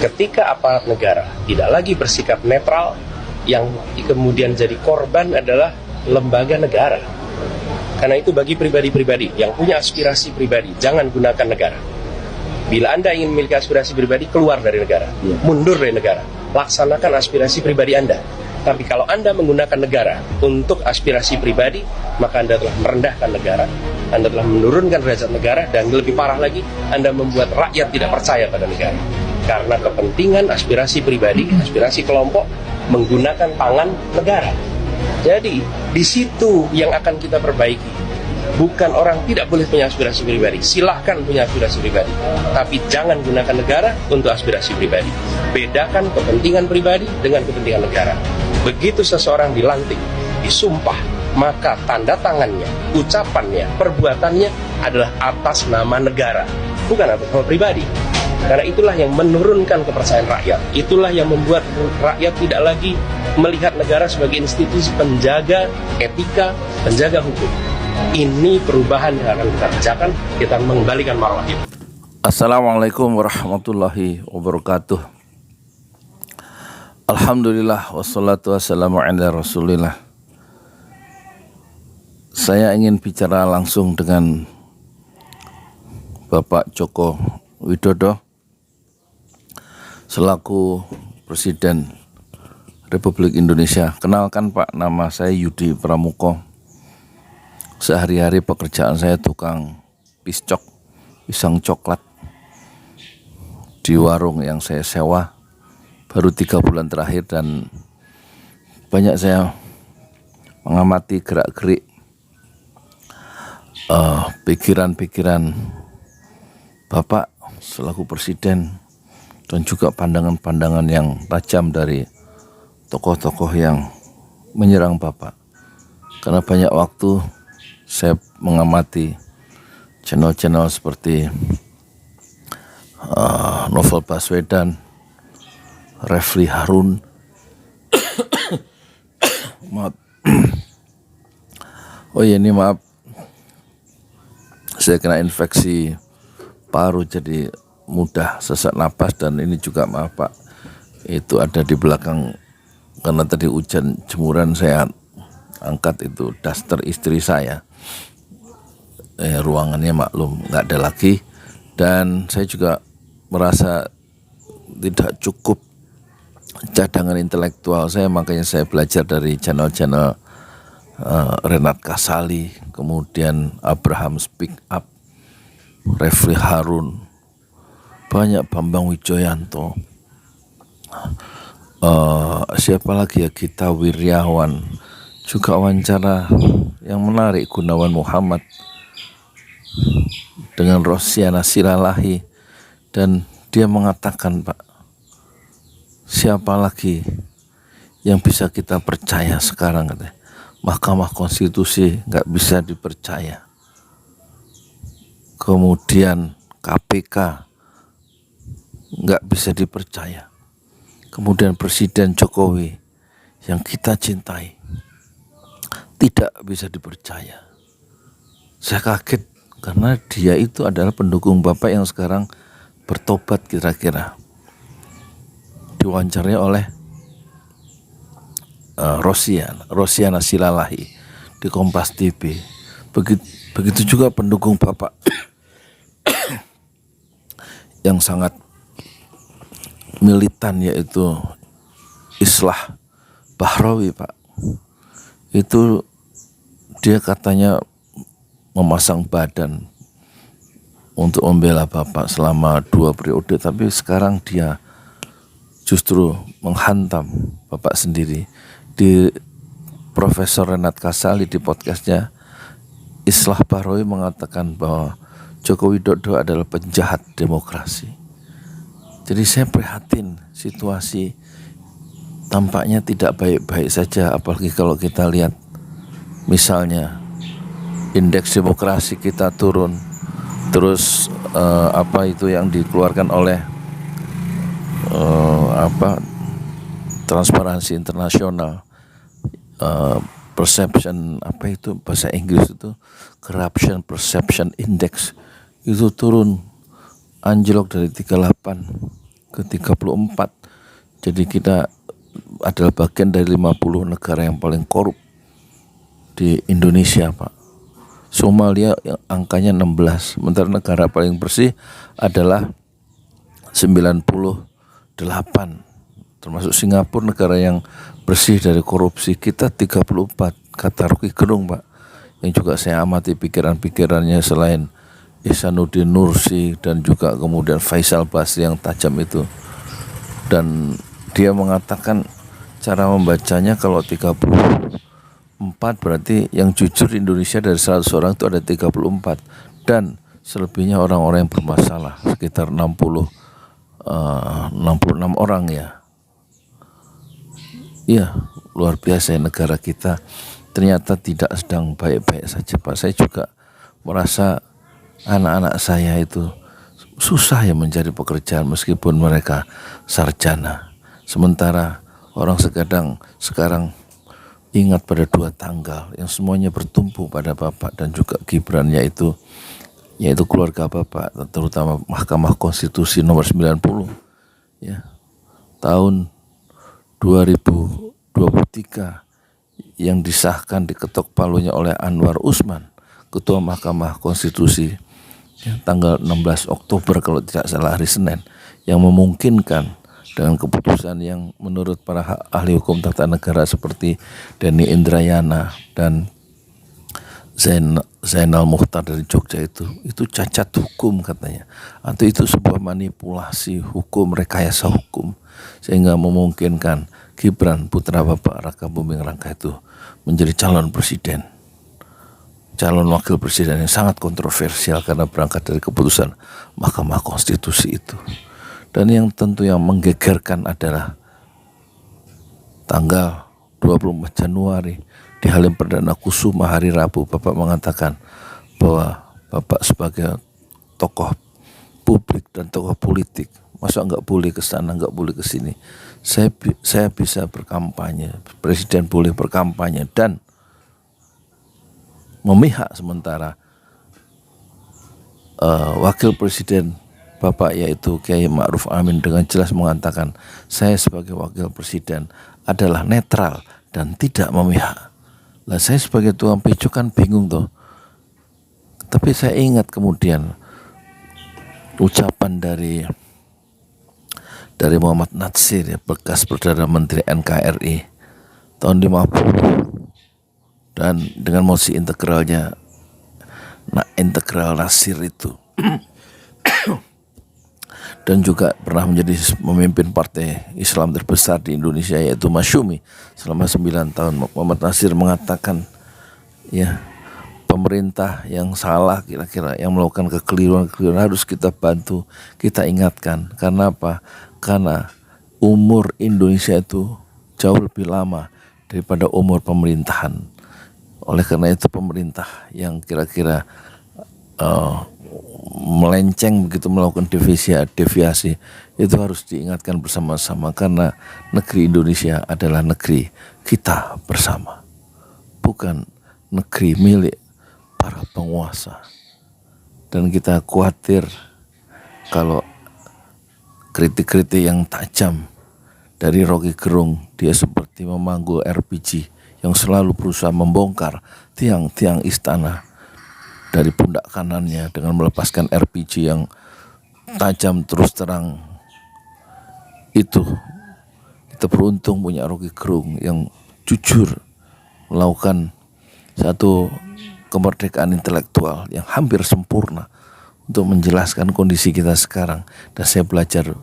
Ketika aparat negara tidak lagi bersikap netral, yang kemudian jadi korban adalah lembaga negara. Karena itu bagi pribadi-pribadi yang punya aspirasi pribadi, jangan gunakan negara. Bila Anda ingin memiliki aspirasi pribadi, keluar dari negara, mundur dari negara, laksanakan aspirasi pribadi Anda. Tapi kalau Anda menggunakan negara untuk aspirasi pribadi, maka Anda telah merendahkan negara, Anda telah menurunkan derajat negara, dan lebih parah lagi, Anda membuat rakyat tidak percaya pada negara. Karena kepentingan aspirasi pribadi, aspirasi kelompok, menggunakan tangan negara. Jadi, di situ yang akan kita perbaiki. Bukan orang tidak boleh punya aspirasi pribadi, silahkan punya aspirasi pribadi, tapi jangan gunakan negara untuk aspirasi pribadi. Bedakan kepentingan pribadi dengan kepentingan negara. Begitu seseorang dilantik, disumpah, maka tanda tangannya, ucapannya, perbuatannya adalah atas nama negara, bukan atas nama pribadi. Karena itulah yang menurunkan kepercayaan rakyat. Itulah yang membuat rakyat tidak lagi melihat negara sebagai institusi penjaga etika, penjaga hukum. Ini perubahan yang akan kita kerjakan, kita mengembalikan marwah itu. Assalamualaikum warahmatullahi wabarakatuh. Alhamdulillah wassalatu wassalamu ala rasulillah. Saya ingin bicara langsung dengan Bapak Joko Widodo selaku Presiden Republik Indonesia. Kenalkan Pak, nama saya Yudi Pramuko. Sehari-hari pekerjaan saya tukang pisang coklat di warung yang saya sewa. Baru 3 bulan terakhir, dan banyak saya mengamati gerak-gerik pikiran-pikiran Bapak selaku Presiden, dan juga pandangan-pandangan yang tajam dari tokoh-tokoh yang menyerang Bapak. Karena banyak waktu saya mengamati channel-channel seperti Novel Baswedan, Refli Harun, maaf, maaf, saya kena infeksi paru jadi mudah sesak napas, dan ini juga maaf Pak, itu ada di belakang karena tadi hujan jemuran, saya angkat itu daster istri saya. Ruangannya maklum nggak ada lagi, dan saya juga merasa tidak cukup cadangan intelektual saya, makanya saya belajar dari channel-channel Renat Kasali, kemudian Abraham Speak Up, Refli Harun, banyak Bambang Wijoyanto, siapa lagi ya, Gita Wirjawan, juga wawancara yang menarik Gunawan Muhammad dengan Rosiana Silalahi, dan dia mengatakan, Pak, siapa lagi yang bisa kita percaya sekarang, katanya. Mahkamah Konstitusi nggak bisa dipercaya, kemudian KPK nggak bisa dipercaya, kemudian Presiden Jokowi yang kita cintai tidak bisa dipercaya. Saya kaget karena dia itu adalah pendukung Bapak yang sekarang bertobat kira-kira. Diwawancarai oleh Rosiana Silalahi di Kompas TV. Begitu juga pendukung Bapak yang sangat militan, yaitu Islah Bahrawi, Pak. Itu dia katanya memasang badan untuk membela Bapak selama 2 periode, tapi sekarang dia justru menghantam Bapak sendiri. Di Profesor Renat Kasali di podcastnya, Islah Bahrawi mengatakan bahwa Joko Widodo adalah penjahat demokrasi. Jadi saya prihatin, situasi tampaknya tidak baik-baik saja, apalagi kalau kita lihat misalnya indeks demokrasi kita turun, terus apa itu yang dikeluarkan oleh Transparansi Internasional, perception, apa itu bahasa Inggris itu, Corruption Perception Index, itu turun anjlok dari 38 ke-34. Jadi kita adalah bagian dari 50 negara yang paling korup di Indonesia, Pak. Somalia yang angkanya 16, sementara negara paling bersih adalah 98. Termasuk Singapura, negara yang bersih dari korupsi. Kita 34, kata Rocky Gerung, Pak, yang juga saya amati pikiran-pikirannya selain Ihsanuddin Nursi dan juga kemudian Faisal Basri yang tajam itu. Dan dia mengatakan cara membacanya kalau 34 berarti yang jujur di Indonesia dari 100 orang itu ada 34, dan selebihnya orang-orang yang bermasalah, sekitar 66 orang ya. Iya, luar biasa ya negara kita. Ternyata tidak sedang baik-baik saja, Pak. Saya juga merasa anak-anak saya itu susah ya mencari pekerjaan meskipun mereka sarjana. Sementara orang sekarang ingat pada 2 tanggal yang semuanya bertumpu pada Bapak dan juga Gibran, yaitu keluarga Bapak, terutama Mahkamah Konstitusi nomor 90 ya, tahun 2023 yang disahkan, diketok palunya oleh Anwar Usman, Ketua Mahkamah Konstitusi, ya, tanggal 16 Oktober kalau tidak salah, hari Senin, yang memungkinkan dengan keputusan yang menurut para ahli hukum tata negara seperti Denny Indrayana dan Zainal Mukhtar dari Jogja itu cacat hukum katanya, atau itu sebuah manipulasi hukum, rekayasa hukum, sehingga memungkinkan Gibran putra Bapak Raka Buming Raka itu menjadi calon wakil presiden yang sangat kontroversial karena berangkat dari keputusan Mahkamah Konstitusi itu. Dan yang tentu yang menggegerkan adalah tanggal 24 Januari di Halim Perdana Kusuma hari Rabu, Bapak mengatakan bahwa Bapak sebagai tokoh publik dan tokoh politik, masa nggak boleh ke sana, nggak boleh ke sini. Saya bisa berkampanye, presiden boleh berkampanye dan memihak, sementara wakil presiden Bapak yaitu Kiai Ma'ruf Amin dengan jelas mengatakan saya sebagai wakil presiden adalah netral dan tidak memihak. Lah saya sebagai tukang picu kan bingung tuh. Tapi saya ingat kemudian ucapan dari Muhammad Natsir, ya, bekas Perdana Menteri NKRI tahun 50, dan dengan mosi integralnya integral Nasir itu dan juga pernah menjadi memimpin partai Islam terbesar di Indonesia yaitu Masyumi selama 9 tahun. Muhammad Nasir mengatakan ya, pemerintah yang salah kira-kira, yang melakukan kekeliruan harus kita bantu, kita ingatkan. Karena apa? Karena umur Indonesia itu jauh lebih lama daripada umur pemerintahan. Oleh karena itu pemerintah yang kira-kira melenceng begitu, melakukan deviasi itu harus diingatkan bersama-sama, karena negeri Indonesia adalah negeri kita bersama, bukan negeri milik para penguasa. Dan kita khawatir kalau kritik-kritik yang tajam dari Rocky Gerung, dia seperti memanggul RPG yang selalu berusaha membongkar tiang-tiang istana dari pundak kanannya dengan melepaskan RPG yang tajam terus terang. Itu kita beruntung punya Rocky Gerung yang jujur melakukan satu kemerdekaan intelektual yang hampir sempurna untuk menjelaskan kondisi kita sekarang. Dan saya belajar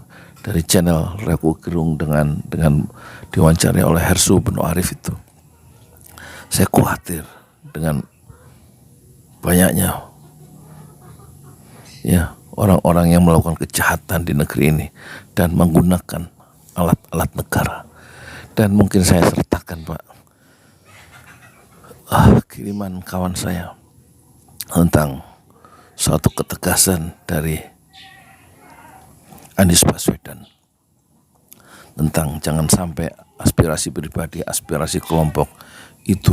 dari channel Rocky Gerung dengan diwawancarai oleh Hersu Beno Arif itu. Saya khawatir dengan banyaknya ya orang-orang yang melakukan kejahatan di negeri ini dan menggunakan alat-alat negara. Dan mungkin saya sertakan, Pak, kiriman kawan saya tentang suatu ketegasan dari Anies Baswedan tentang jangan sampai aspirasi pribadi, aspirasi kelompok itu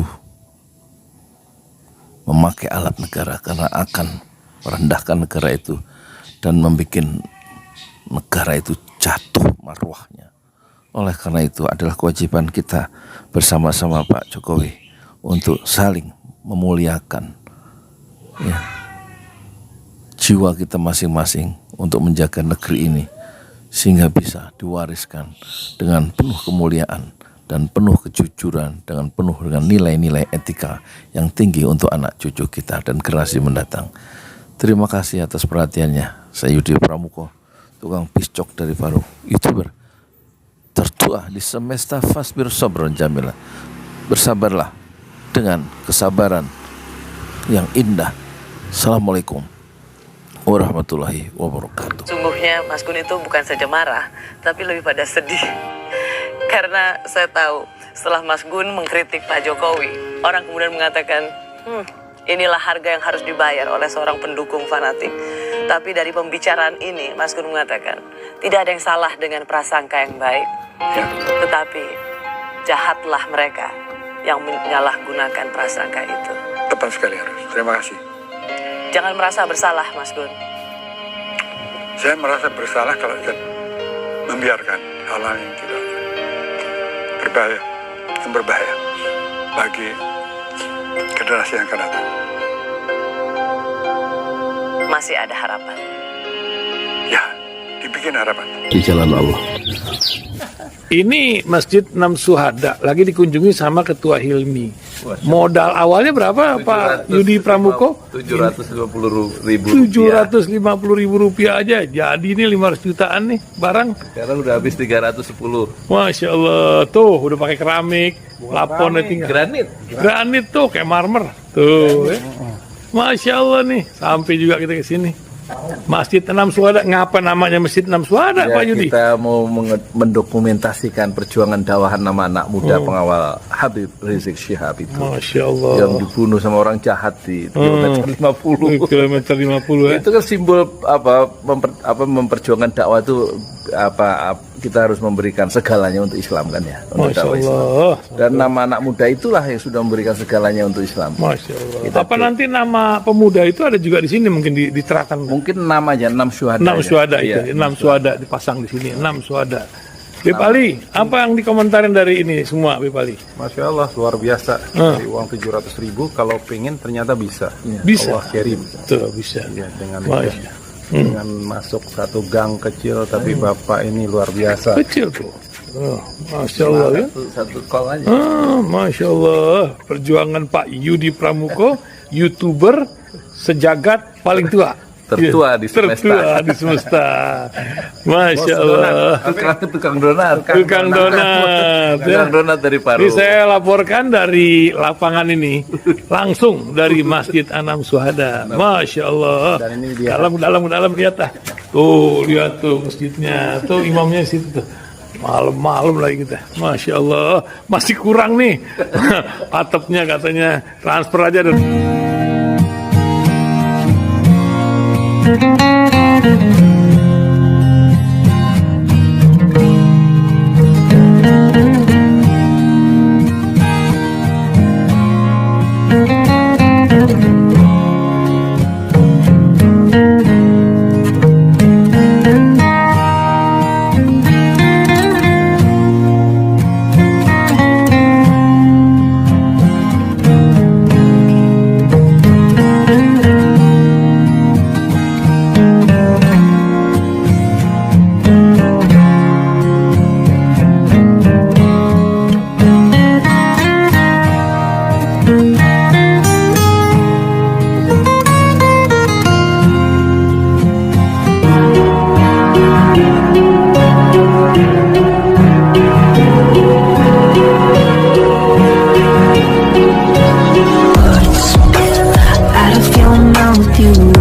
memakai alat negara, karena akan merendahkan negara itu dan membuat negara itu jatuh marwahnya. Oleh karena itu adalah kewajiban kita bersama-sama Pak Jokowi untuk saling memuliakan ya, jiwa kita masing-masing untuk menjaga negeri ini sehingga bisa diwariskan dengan penuh kemuliaan dan penuh kejujuran, dengan nilai-nilai etika yang tinggi untuk anak cucu kita dan generasi mendatang. Terima kasih atas perhatiannya. Saya Yudi Pramuko, tukang piscok dari Parung, YouTuber tertua di semesta Fasbir Sobron Jamila. Bersabarlah dengan kesabaran yang indah. Assalamualaikum warahmatullahi wabarakatuh. Sungguhnya Mas Gun itu bukan saja marah, tapi lebih pada sedih. Karena saya tahu setelah Mas Gun mengkritik Pak Jokowi, orang kemudian mengatakan, inilah harga yang harus dibayar oleh seorang pendukung fanatik. Tapi dari pembicaraan ini, Mas Gun mengatakan, tidak ada yang salah dengan prasangka yang baik. Tetapi jahatlah mereka yang menyalahgunakan prasangka itu. Tepat sekali, Harus. Terima kasih. Jangan merasa bersalah, Mas Gun. Saya merasa bersalah kalau saya membiarkan hal-hal yang tidak berbahaya bagi generasi yang akan datang. Masih ada harapan. Ya, dibikin harapan. Di jalan Allah. Ini Masjid Enam Syuhada lagi dikunjungi sama Ketua Hilmi. Modal awalnya berapa Pak Yudi Pramuko? 750.000 rupiah aja. Jadi ini 500 jutaan nih barang. Sekarang udah habis 310. Masya Allah, tuh udah pakai keramik, plafonnya tinggal. Granit tuh kayak marmer. Tuh, Masya Allah nih, sampai juga kita ke sini. Masjid Enam Syuhada, ngapa namanya Masjid Enam Syuhada, Ya, Pak Yudi? kita mau mendokumentasikan perjuangan dakwah nama anak muda pengawal Habib Rizik Syihab itu. Masya Allah. Yang dibunuh sama orang jahat di kilometer 50. Kilometer 50 ya. Itu kan simbol memperjuangkan dakwah itu kita harus memberikan segalanya untuk Islam kan ya, untuk Masya dakwah Islam. Allah. Dan nama anak muda itulah yang sudah memberikan segalanya untuk Islam. Masya Allah. Kita Apa nanti nama pemuda itu ada juga di sini mungkin diterahkan? Mungkin namanya 6 syuhada. 6 syuhada Iya, itu, 6 syuhada dipasang di sini, 6 syuhada. Bip Ali, apa yang dikomentarin dari ini semua, Bip Ali? Masya Allah, luar biasa. Dari uang 700.000, kalau pengen ternyata bisa. Bisa. Allah kirim. Tuh, bisa. Ya, dengan Masya. masuk satu gang kecil, tapi Bapak ini luar biasa. Kecil tuh. Oh, Masya Allah ya. Satu call aja. Masya Allah. Perjuangan Pak Yudi Pramuko, YouTuber sejagat paling tua. Tertua di semesta. Tertua di semesta. Masya Allah. Tukang donat. Tukang donat. Tukang donat dari Paru. Ini saya laporkan dari lapangan ini, langsung dari Masjid Enam Syuhada. Masya Allah. Dan ini dia. Dalam lihat ah. Tuh lihat tuh masjidnya, tuh imamnya di situ tuh. Malam-malam lagi kita. Masya Allah. Masih kurang nih. Atapnya katanya transfer aja. Out of your mouth, you